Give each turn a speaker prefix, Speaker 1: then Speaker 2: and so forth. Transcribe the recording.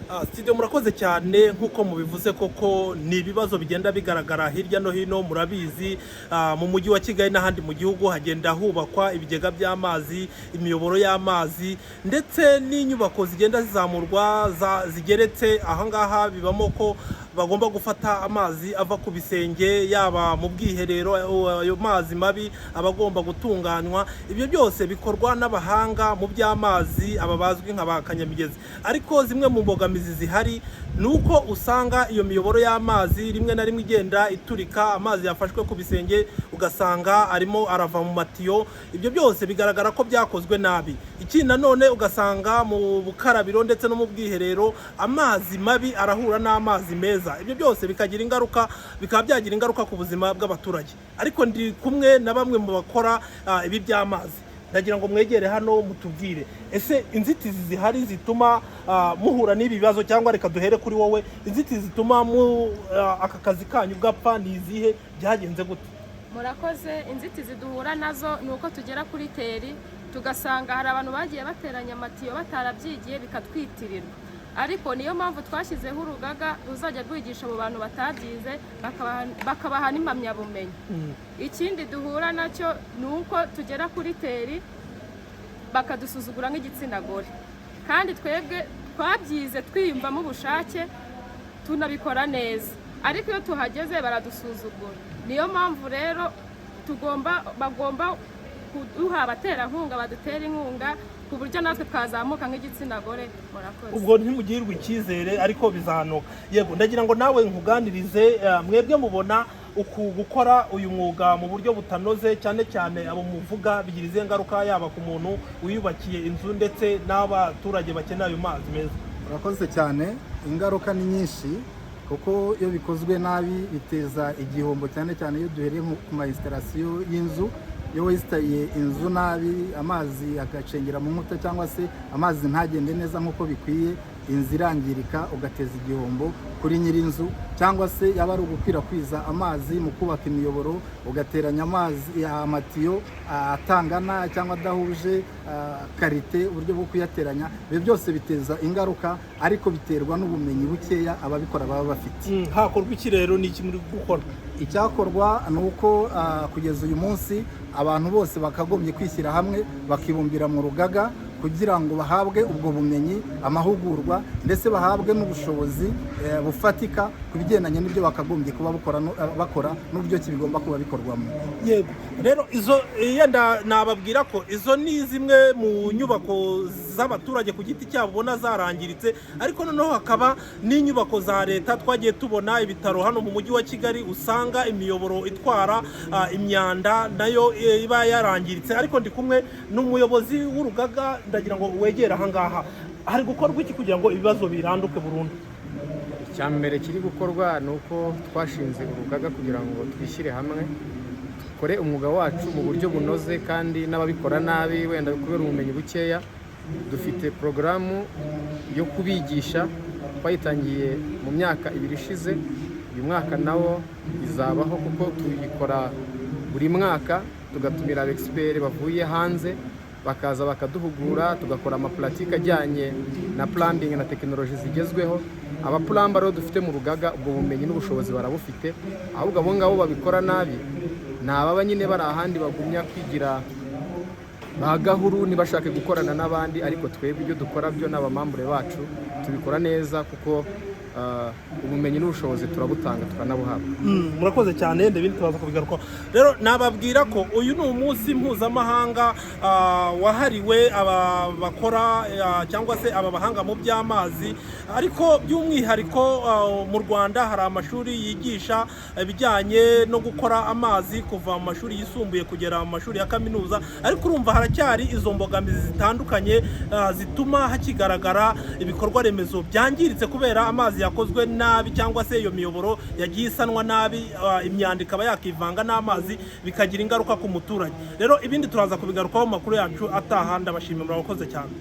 Speaker 1: Studio murakoze cyane nk'uko mubivuze koko ni ibibazo bigenda bigaragara hirya no hino murabizi mu mujyi wa Kigali n'ahandi mu gihugu hagenda hubakwa ibigega by'amazi, imiyoboro y'amazi ndetse n'inyubako zigenda zizamurwa zigeretse ahangaha bibamo ko bagomba gufata amazi ava ku bisenge yaba mu bwiherero ayo mazi mabi abagomba gutunganywa. Ibyo byose bikorwa n'abahanga mu by'amazi ababazwi nk'abakanyamigezi, ariko zimwe mu mbogamizi zihari nuko usanga iyo miyoboro y'amazi rimwe na rimwe igenda iturika, amazi yafashwe ku bisenge ugasanga arimo arava mu matiyo. Ibyo byose bigaragara ko byakozwe nabi. Iki nanone ugasanga mu bukarabiro ndetse no mu bwiherero amazi mabi arahura n'amazi meza. Ibyo byose bikagira ingaruka, bikaba byagira ingaruka ku buzima bw'abaturage. Ariko ndi kumwe na bamwe mu bakora ibi by'amazi, ndagira ngo mwegere hano mutubwire ese inzitizi zihari zituma muhura n'ibi bibazo, cyangwa reka duhere kuri wowe, inzitizi zituma aka kazi kanyu gapfa ni izihe, byagenze gute?
Speaker 2: Murakoze. Inzitizi duhura nazo ni uko tugera kuri teri tugasanga hari abantu bagiye bateranya amatiyo batarabyigiye bikatwitirirwa, ariko niyo mpamvu twashyizeho urugaga ruzajya rwigisha abo bantu batabyize bakabaha n'impamyabumenyi. Ikindi duhura nacyo ni uko tugera kuri teri bakadusuzugura nk'igitsina gore, kandi twebwe twabyize twiyumvamo ubushake tunabikora neza, ariko iyo tuhageze baradusuzugura. Niyo mpamvu rero bagomba kuduha abaterankunga badutera inkunga ku buryo natwe twazamuka nk'igitsina gore. Murakoze.
Speaker 1: Ubwo ntimugirwe icyizere ariko bizanuka. Yego, ndagira ngo nawe nkuganirize, mwebwe mubona uku gukora uyu mwuga mu buryo butanoze, cyane cyane abo muvuga bigirize ingaruka yaba ku muntu wiyubakiye inzu ndetse n'abaturage bakeneye ayo mazi meza?
Speaker 3: Murakoze cyane. Ingaruka ni nyinshi kuko iyo bikozwe nabi biteza igihombo, cyane cyane iyo duhereye ku ma installation y'inzu. Iyo wisitaye inzu nabi amazi agacengera mu nkuta cyangwa se amazi ntagende neza nk'uko bikwiye, inzu irangirika ugateza igihombo kuri nyir'inzu, cyangwa se yaba ari ugukwirakwiza amazi mu kubaka imiyoboro ugateranya amazi amatiyo atangana cyangwa adahuje karite uburyo bwo kuyateranya. Ibyo byose biteza ingaruka, ariko biterwa n'ubumenyi bukeya ababikora baba bafite.
Speaker 1: Hakorwa iki rero, ni iki muri gukora?
Speaker 3: Icyakorwa ni uko kugeza uyu munsi abantu bose bakagombye kwishyira hamwe bakibumbira mu rugaga kugira ngo bahabwe ubwo bumenyi, amahugurwa, ndetse bahabwe n'ubushobozi bufatika ku bigendanye n'ibyo bakagombye kuba bakora n'uburyo ki bigomba kuba bikorwamo.
Speaker 1: Yego, rero izo yenda nababwira ko izo ni zimwe mu nyubako z'abaturage ku giti cyabo ubona zarangiritse, ariko noneho hakaba n'inyubako za leta. Twagiye tubona ibitaro hano mu mujyi wa Kigali usanga imiyoboro itwara imyanda nayo iba yarangiritse, ariko ndi kumwe n'umuyobozi w'urugaga. Ndagira ngo wegere ahangaha, hari gukorwa iki kugira ngo ibibazo biranduke burundu?
Speaker 4: Icya mbere kiri gukorwa ni uko twashinze urugaga kugira ngo twishyire hamwe dukore umwuga wacu mu buryo bunoze, kandi n'ababikora nabi wenda kubera ubumenyi bukeya dufite porogaramu yo kubigisha twayitangiye mu myaka 2 ishize. Uyu mwaka nawo izabaho kuko tuyikora buri mwaka, tugatumira abexpert bavuye hanze bakaza bakaduhugura, tugakora amapulatike ajyanye na plumbing na tekinoloji zigezweho. Abapulamba rero dufite mu rugaga ubwo bumenyi n'ubushobozi barabufite, ahubwo abo ngabo babikora nabi ni ababa nyine bari ahandi bagumya kwigira bagahuru ntibashake gukorana n'abandi, ariko twebwe ibyo dukora byo n'abamambure bacu tubikora neza kuko ubumenyi n'ubushobozi turabutanga tukanabuhabwa.
Speaker 1: Murakoze cyane, ndabindi tubaza kubigaruka. Rero nababwira ko uyu ni umunsi mpuzamahanga wahariwe aba bakora cyangwa se aba bahanga mu by'amazi, ariko by'umwihariko mu Rwanda hari amashuri yigisha ibijyanye no gukora amazi kuva mu mashuri yisumbuye kugera mu mashuri ya kaminuza, ariko urumva haracyari izo mbogamizi zitandukanye zituma hakigaragara ibikorwa remezo byangiritse kubera amazi yakozwe nabi, cyangwa se iyo miyoboro yagiye isanwa nabi, imyanda ikaba yakivanga n'amazi bikagira ingaruka ku muturage. Rero ibindi turaza kubigarukaho mu makuru yacu ataha. Ndabashimira, murakoze cyane.